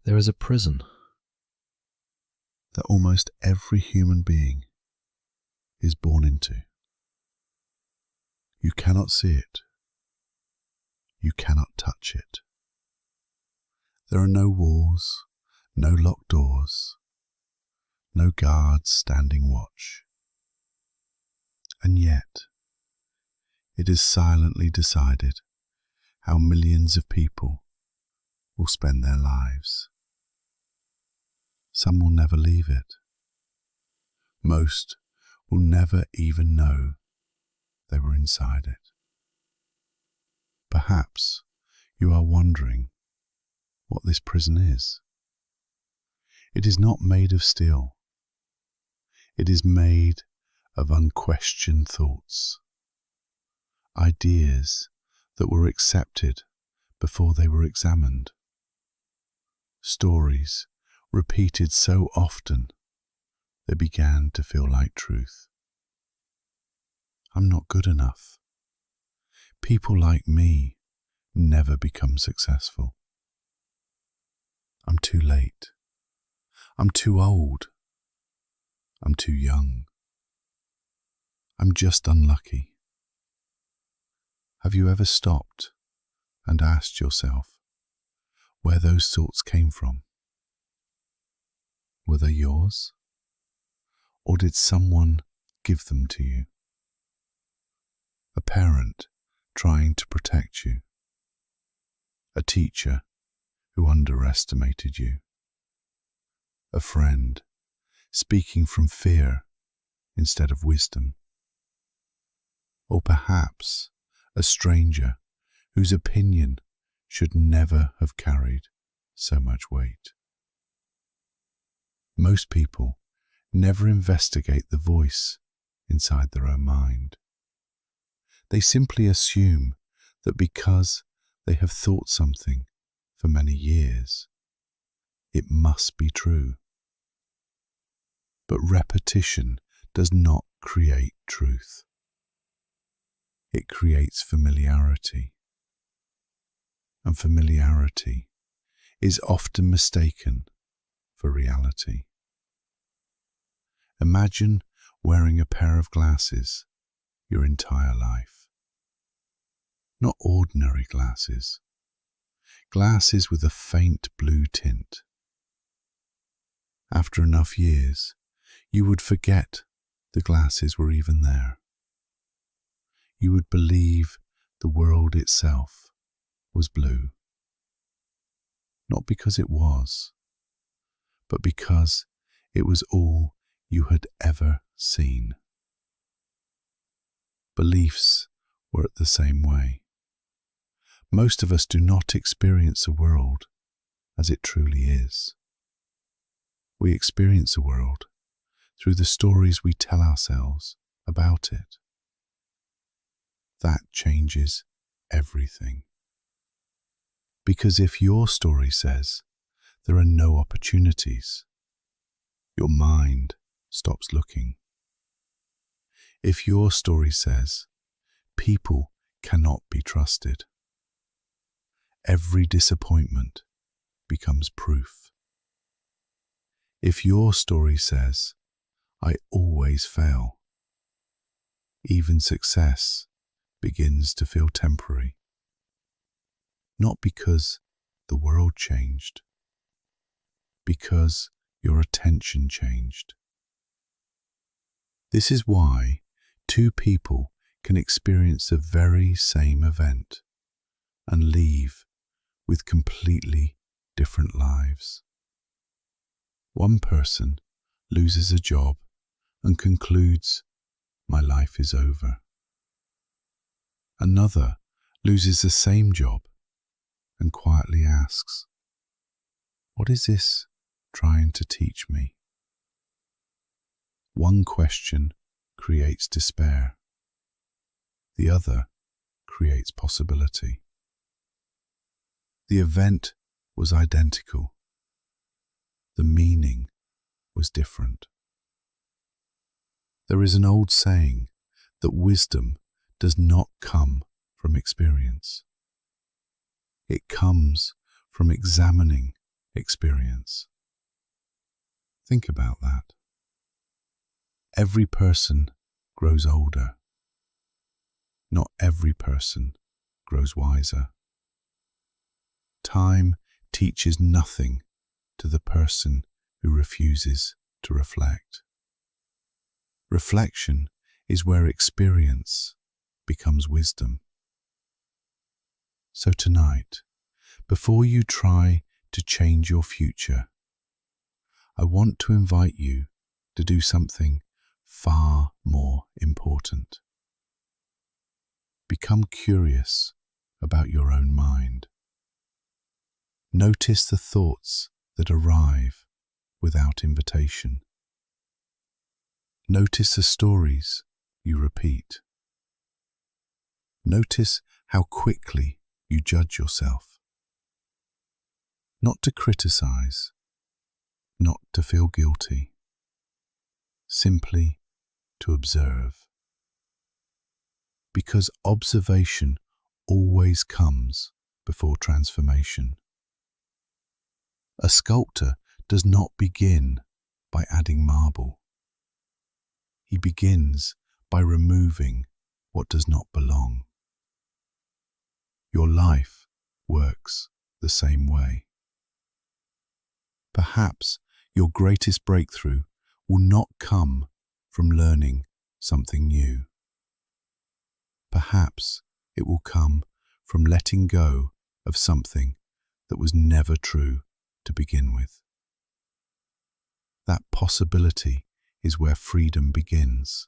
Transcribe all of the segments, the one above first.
There is a prison that almost every human being is born into. You cannot see it. You cannot touch it. There are no walls, no locked doors, no guards standing watch. And yet, it is silently decided how millions of people will spend their lives. Some will never leave it. Most will never even know they were inside it. Perhaps you are wondering what this prison is. It is not made of steel. It is made of unquestioned thoughts, ideas that were accepted before they were examined, stories repeated so often they began to feel like truth. I'm not good enough. People like me never become successful. I'm too late. I'm too old. I'm too young. I'm just unlucky. Have you ever stopped and asked yourself where those thoughts came from? Were they yours? Or did someone give them to you? A parent trying to protect you? A teacher who underestimated you? A friend speaking from fear instead of wisdom? Or perhaps a stranger whose opinion should never have carried so much weight? Most people never investigate the voice inside their own mind. They simply assume that because they have thought something for many years, it must be true. But repetition does not create truth. It creates familiarity. And familiarity is often mistaken for reality. Imagine wearing a pair of glasses your entire life. Not ordinary glasses. Glasses with a faint blue tint. After enough years, you would forget the glasses were even there. You would believe the world itself was blue. Not because it was, but because it was all you had ever seen. Beliefs work the same way. Most of us do not experience the world as it truly is. We experience the world through the stories we tell ourselves about it. That changes everything. Because if your story says there are no opportunities, your mind stops looking. If your story says people cannot be trusted, every disappointment becomes proof. If your story says I always fail, even success begins to feel temporary. Not because the world changed, because your attention changed. This is why two people can experience the very same event and leave with completely different lives. One person loses a job and concludes, my life is over. Another loses the same job and quietly asks, what is this trying to teach me? One question creates despair. The other creates possibility. The event was identical. The meaning was different. There is an old saying that wisdom does not come from experience. It comes from examining experience. Think about that. Every person grows older. Not every person grows wiser. Time teaches nothing to the person who refuses to reflect. Reflection is where experience becomes wisdom. So tonight, before you try to change your future, I want to invite you to do something far more important. Become curious about your own mind. Notice the thoughts that arrive without invitation. Notice the stories you repeat. Notice how quickly you judge yourself. Not to criticize, not to feel guilty, simply to observe. Because observation always comes before transformation. A sculptor does not begin by adding marble. He begins by removing what does not belong. Your life works the same way. Perhaps your greatest breakthrough will not come from learning something new. Perhaps it will come from letting go of something that was never true to begin with. That possibility is where freedom begins.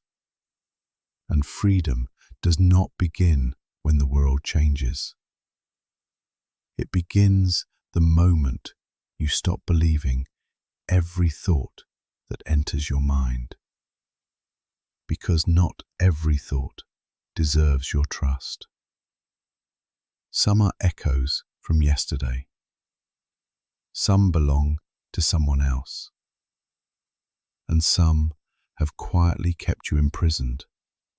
And freedom does not begin when the world changes. It begins the moment you stop believing every thought that enters your mind. Because not every thought deserves your trust. Some are echoes from yesterday. Some belong to someone else. And some have quietly kept you imprisoned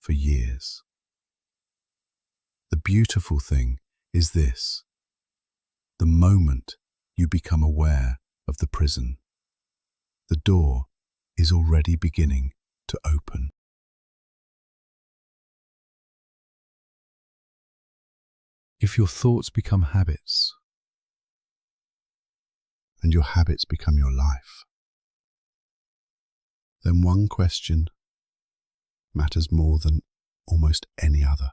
for years. The beautiful thing is this: the moment you become aware of the prison, the door is already beginning to open. If your thoughts become habits, and your habits become your life, then one question matters more than almost any other.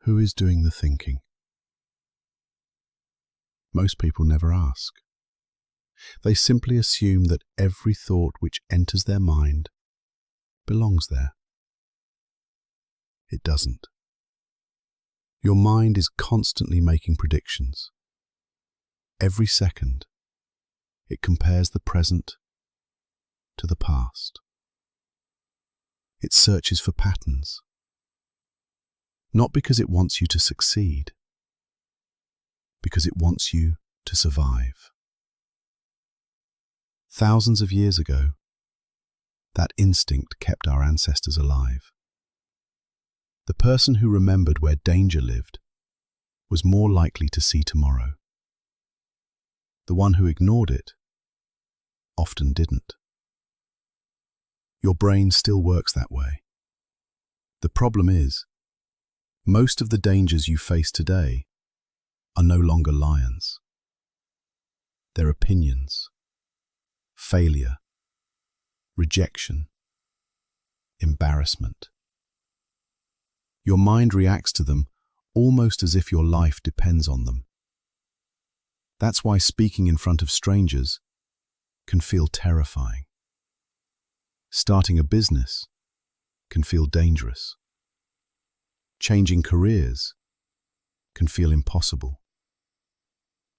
Who is doing the thinking? Most people never ask. They simply assume that every thought which enters their mind belongs there. It doesn't. Your mind is constantly making predictions. Every second, it compares the present to the past. It searches for patterns, not because it wants you to succeed, because it wants you to survive. Thousands of years ago, that instinct kept our ancestors alive. The person who remembered where danger lived was more likely to see tomorrow. The one who ignored it often didn't. Your brain still works that way. The problem is, most of the dangers you face today are no longer lions. They're opinions, failure, rejection, embarrassment. Your mind reacts to them almost as if your life depends on them. That's why speaking in front of strangers can feel terrifying. Starting a business can feel dangerous. Changing careers can feel impossible.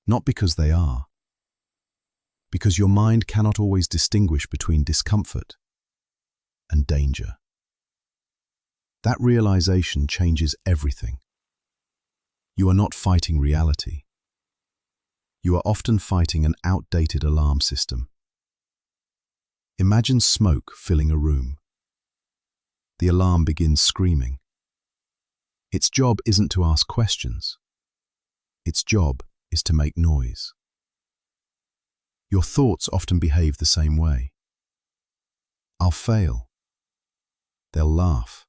Not because they are, because your mind cannot always distinguish between discomfort and danger. That realization changes everything. You are not fighting reality. You are often fighting an outdated alarm system. Imagine smoke filling a room. The alarm begins screaming. Its job isn't to ask questions. Its job is to make noise. Your thoughts often behave the same way. I'll fail. They'll laugh.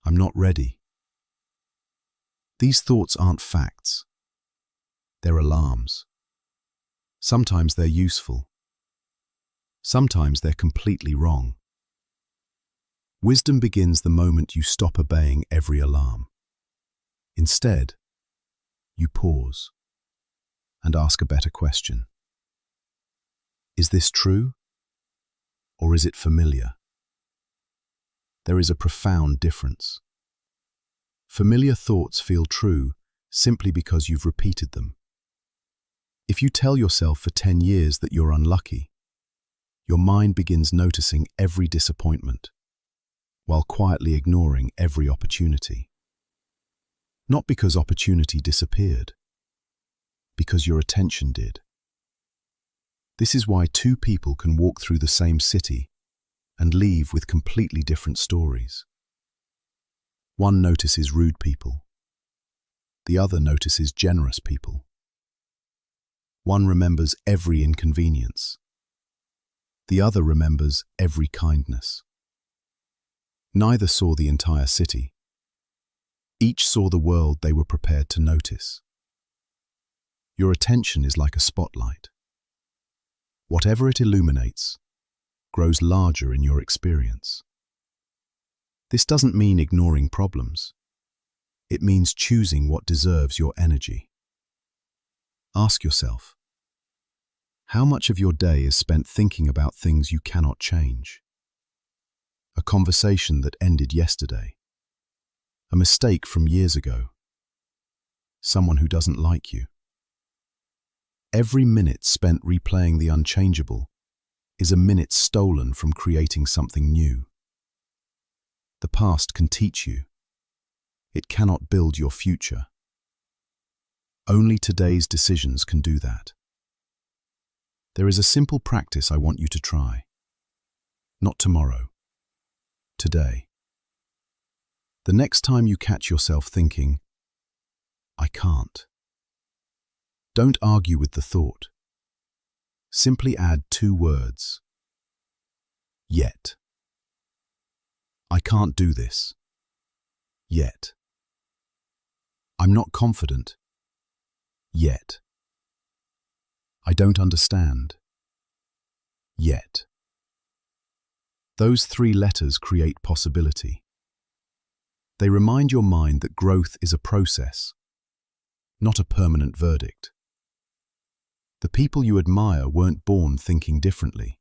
I'm not ready. These thoughts aren't facts. They're alarms. Sometimes they're useful. Sometimes they're completely wrong. Wisdom begins the moment you stop obeying every alarm. Instead, you pause and ask a better question. Is this true, or is it familiar? There is a profound difference. Familiar thoughts feel true simply because you've repeated them. If you tell yourself for 10 years that you're unlucky, your mind begins noticing every disappointment, while quietly ignoring every opportunity. Not because opportunity disappeared, because your attention did. This is why two people can walk through the same city and leave with completely different stories. One notices rude people. The other notices generous people. One remembers every inconvenience. The other remembers every kindness. Neither saw the entire city. Each saw the world they were prepared to notice. Your attention is like a spotlight. Whatever it illuminates grows larger in your experience. This doesn't mean ignoring problems. It means choosing what deserves your energy. Ask yourself, how much of your day is spent thinking about things you cannot change? A conversation that ended yesterday. A mistake from years ago. Someone who doesn't like you. Every minute spent replaying the unchangeable is a minute stolen from creating something new. The past can teach you. It cannot build your future. Only today's decisions can do that. There is a simple practice I want you to try. Not tomorrow. Today. The next time you catch yourself thinking, I can't. Don't argue with the thought. Simply add 2 words. Yet. I can't do this. Yet. I'm not confident. Yet. I don't understand. Yet. Those 3 letters create possibility. They remind your mind that growth is a process, not a permanent verdict. The people you admire weren't born thinking differently.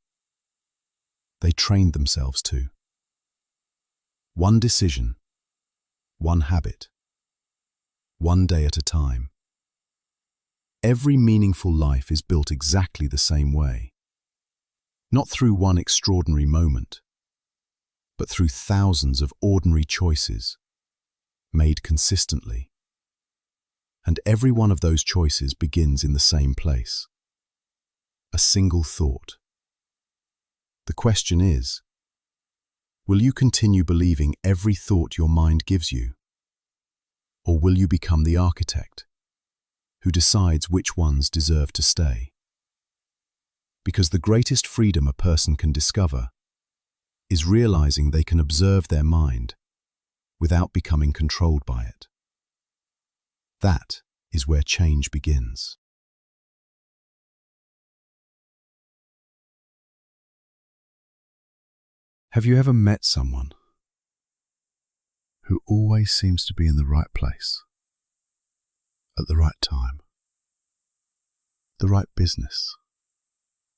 They trained themselves to. One decision, one habit, one day at a time. Every meaningful life is built exactly the same way. Not through one extraordinary moment, but through thousands of ordinary choices made consistently. And every one of those choices begins in the same place. A single thought. The question is, will you continue believing every thought your mind gives you? Or will you become the architect who decides which ones deserve to stay? Because the greatest freedom a person can discover is realizing they can observe their mind without becoming controlled by it. That is where change begins. Have you ever met someone who always seems to be in the right place, at the right time, the right business,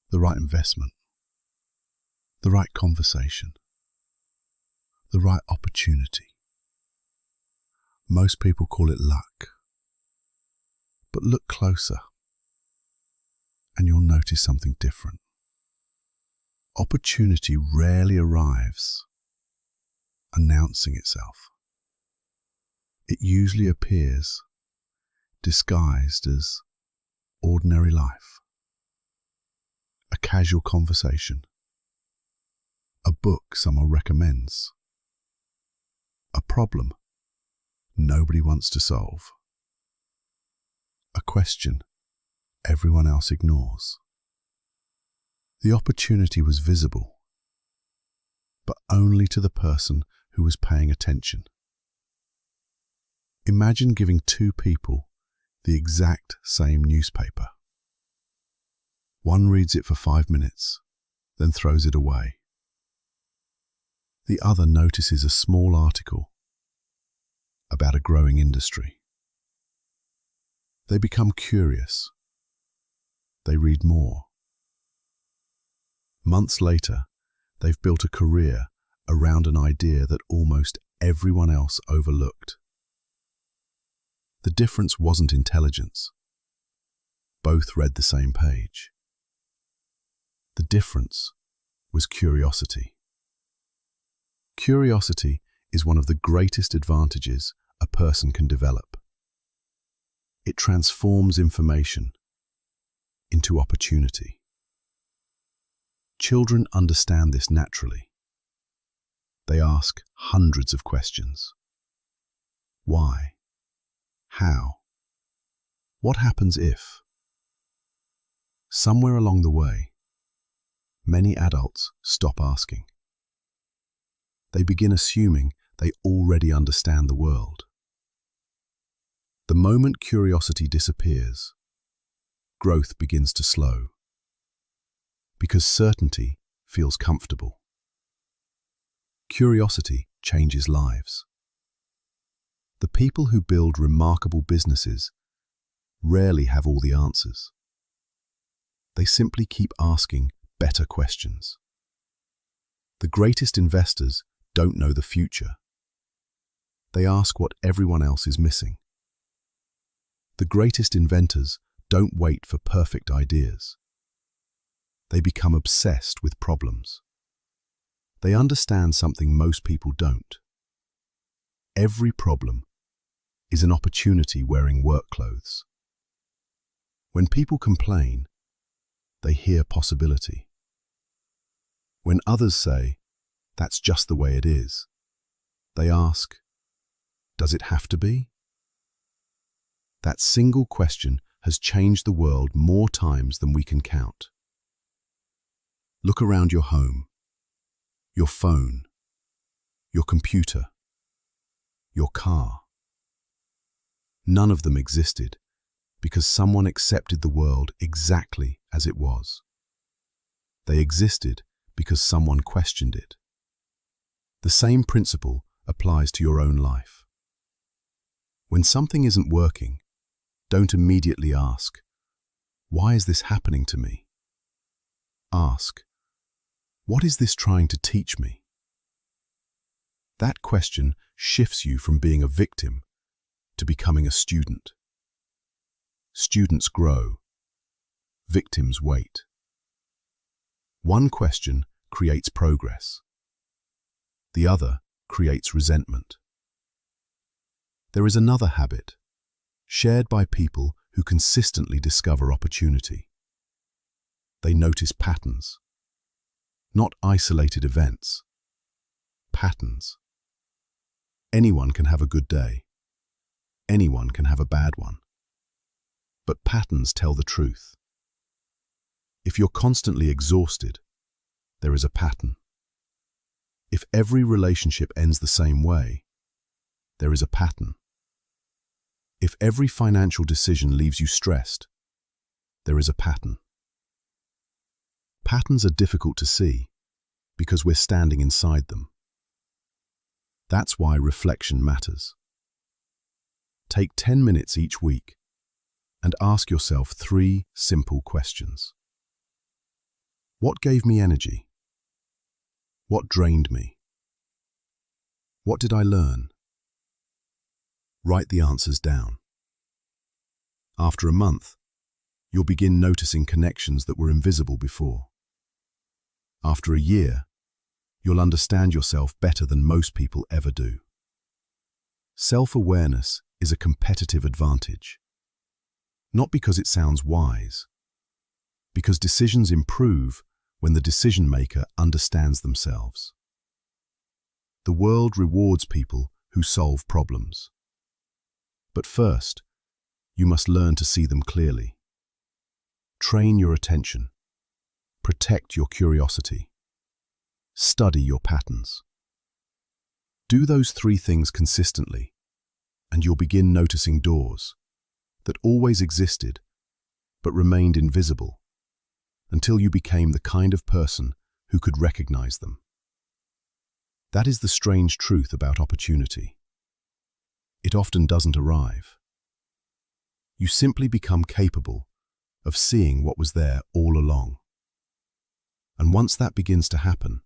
the right investment, the right conversation, the right opportunity? Most people call it luck. But look closer, and you'll notice something different. Opportunity rarely arrives announcing itself. It usually appears disguised as ordinary life, a casual conversation, a book someone recommends, a problem nobody wants to solve, a question everyone else ignores. The opportunity was visible, but only to the person who was paying attention. Imagine giving two people the exact same newspaper. One reads it for 5 minutes, then throws it away. The other notices a small article about a growing industry. They become curious. They read more. Months later, they've built a career around an idea that almost everyone else overlooked. The difference wasn't intelligence. Both read the same page. The difference was curiosity. Curiosity is one of the greatest advantages a person can develop. It transforms information into opportunity. Children understand this naturally. They ask hundreds of questions. Why? How? What happens if? Somewhere along the way, many adults stop asking. They begin assuming they already understand the world. The moment curiosity disappears, growth begins to slow, because certainty feels comfortable. Curiosity changes lives. The people who build remarkable businesses rarely have all the answers. They simply keep asking better questions. The greatest investors don't know the future. They ask what everyone else is missing. The greatest inventors don't wait for perfect ideas. They become obsessed with problems. They understand something most people don't. Every problem is an opportunity wearing work clothes. When people complain, they hear possibility. When others say, "That's just the way it is," they ask, "Does it have to be?" That single question has changed the world more times than we can count. Look around your home, your phone, your computer, your car. None of them existed because someone accepted the world exactly as it was. They existed because someone questioned it. The same principle applies to your own life. When something isn't working, don't immediately ask, "Why is this happening to me?" Ask, "What is this trying to teach me?" That question shifts you from being a victim to becoming a student. Students grow. Victims wait. One question creates progress. The other creates resentment. There is another habit, shared by people who consistently discover opportunity. They notice patterns, not isolated events. Patterns. Anyone can have a good day. Anyone can have a bad one. But patterns tell the truth. If you're constantly exhausted, there is a pattern. If every relationship ends the same way, there is a pattern. If every financial decision leaves you stressed, there is a pattern. Patterns are difficult to see because we're standing inside them. That's why reflection matters. Take 10 minutes each week and ask yourself 3 simple questions. What gave me energy? What drained me? What did I learn? Write the answers down. After a month, you'll begin noticing connections that were invisible before. After a year, you'll understand yourself better than most people ever do. Self-awareness is a competitive advantage. Not because it sounds wise, because decisions improve when the decision maker understands themselves. The world rewards people who solve problems. But first, you must learn to see them clearly. Train your attention. Protect your curiosity. Study your patterns. Do those three things consistently, and you'll begin noticing doors that always existed but remained invisible until you became the kind of person who could recognize them. That is the strange truth about opportunity. It often doesn't arrive. You simply become capable of seeing what was there all along. And once that begins to happen,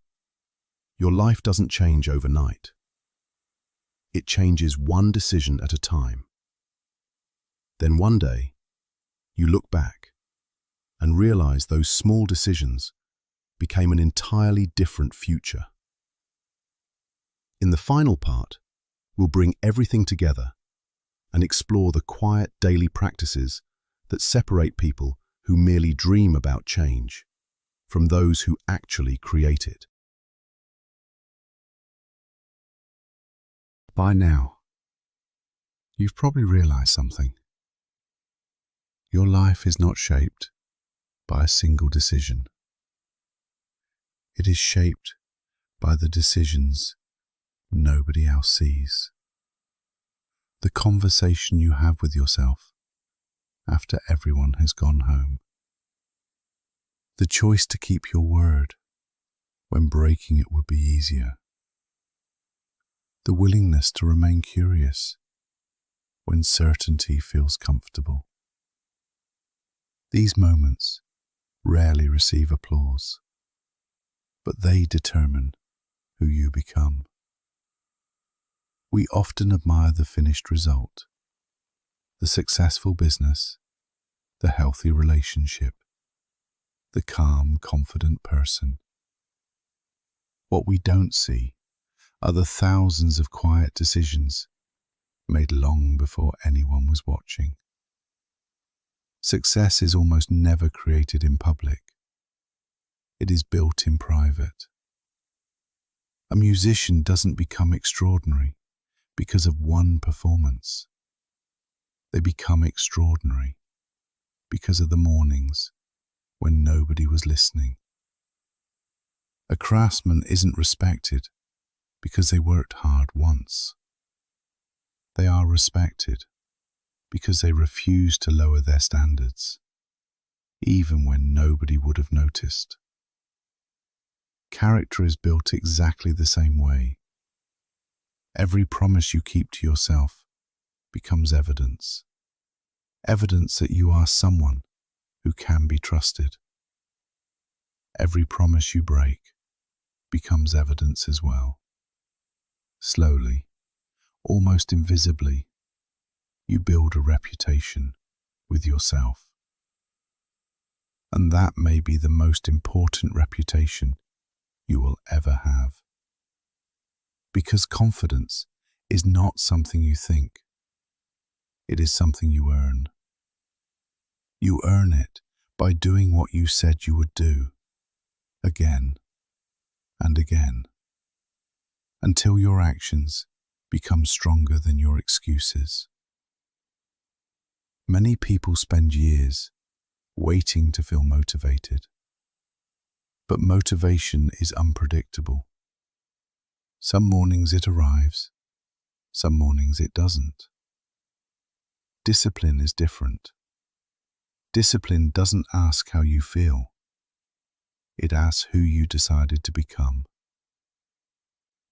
your life doesn't change overnight. It changes one decision at a time. Then one day, you look back and realize those small decisions became an entirely different future. In the final part, we'll bring everything together and explore the quiet daily practices that separate people who merely dream about change from those who actually create it. By now, you've probably realized something. Your life is not shaped by a single decision. It is shaped by the decisions nobody else sees. The conversation you have with yourself after everyone has gone home. The choice to keep your word when breaking it would be easier. The willingness to remain curious when certainty feels comfortable. These moments rarely receive applause, but they determine who you become. We often admire the finished result, the successful business, the healthy relationship, the calm, confident person. What we don't see are the thousands of quiet decisions made long before anyone was watching. Success is almost never created in public. It is built in private. A musician doesn't become extraordinary because of one performance. They become extraordinary because of the mornings when nobody was listening. A craftsman isn't respected because they worked hard once. They are respected because they refuse to lower their standards, even when nobody would have noticed. Character is built exactly the same way. Every promise you keep to yourself becomes evidence. Evidence that you are someone who can be trusted. Every promise you break becomes evidence as well. Slowly, almost invisibly, you build a reputation with yourself. And that may be the most important reputation you will ever have. Because confidence is not something you think. It is something you earn. You earn it by doing what you said you would do, again and again, until your actions become stronger than your excuses. Many people spend years waiting to feel motivated, but motivation is unpredictable. Some mornings it arrives, some mornings it doesn't. Discipline is different. Discipline doesn't ask how you feel. It asks who you decided to become.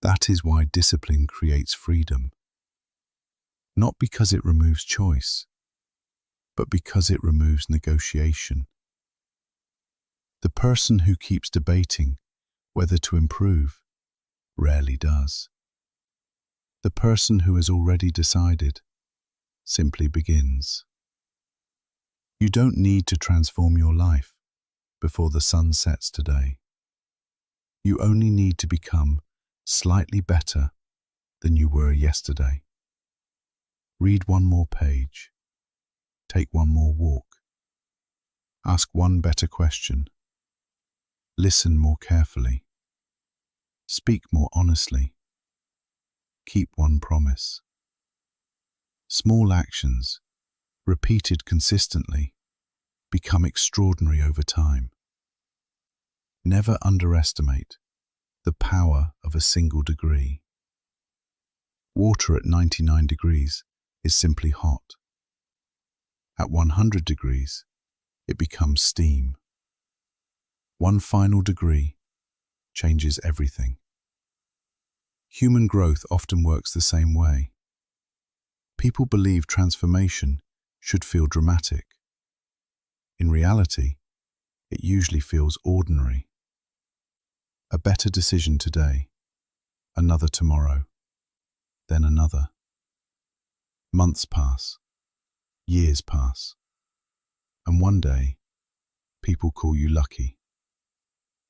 That is why discipline creates freedom. Not because it removes choice, but because it removes negotiation. The person who keeps debating whether to improve rarely does. The person who has already decided simply begins. You don't need to transform your life before the sun sets today. You only need to become slightly better than you were yesterday. Read one more page. Take one more walk. Ask one better question. Listen more carefully. Speak more honestly. Keep one promise. Small actions repeated consistently, become extraordinary over time. Never underestimate the power of a single degree. Water at 99 degrees is simply hot. At 100 degrees, it becomes steam. One final degree changes everything. Human growth often works the same way. People believe transformation should feel dramatic. In reality, it usually feels ordinary. A better decision today, another tomorrow, then another. Months pass, years pass, and one day, people call you lucky.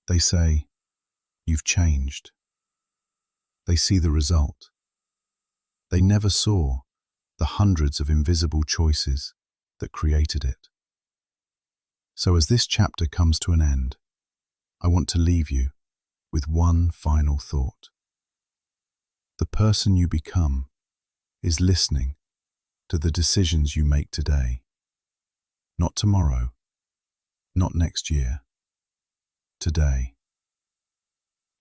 They say, "You've changed." They see the result. They never saw the hundreds of invisible choices that created it. So as this chapter comes to an end, I want to leave you with one final thought. The person you become is listening to the decisions you make today. Not tomorrow, not next year, today.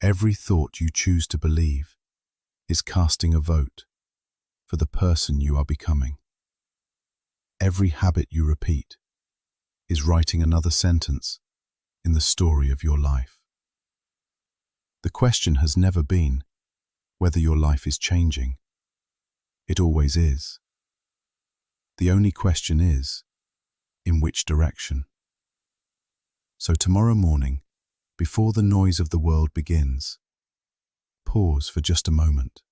Every thought you choose to believe is casting a vote for the person you are becoming. Every habit you repeat is writing another sentence in the story of your life. The question has never been whether your life is changing. It always is. The only question is, in which direction? So tomorrow morning, before the noise of the world begins, pause for just a moment.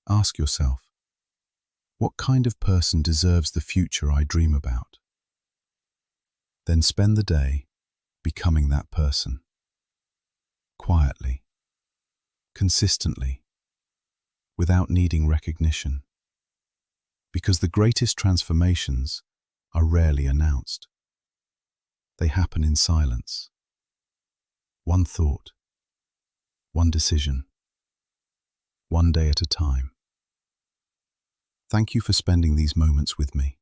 Ask yourself, what kind of person deserves the future I dream about? Then spend the day becoming that person. Quietly, consistently, without needing recognition. Because the greatest transformations are rarely announced. They happen in silence. One thought, one decision, one day at a time. Thank you for spending these moments with me.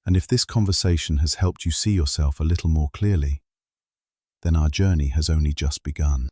And if this conversation has helped you see yourself a little more clearly, then our journey has only just begun.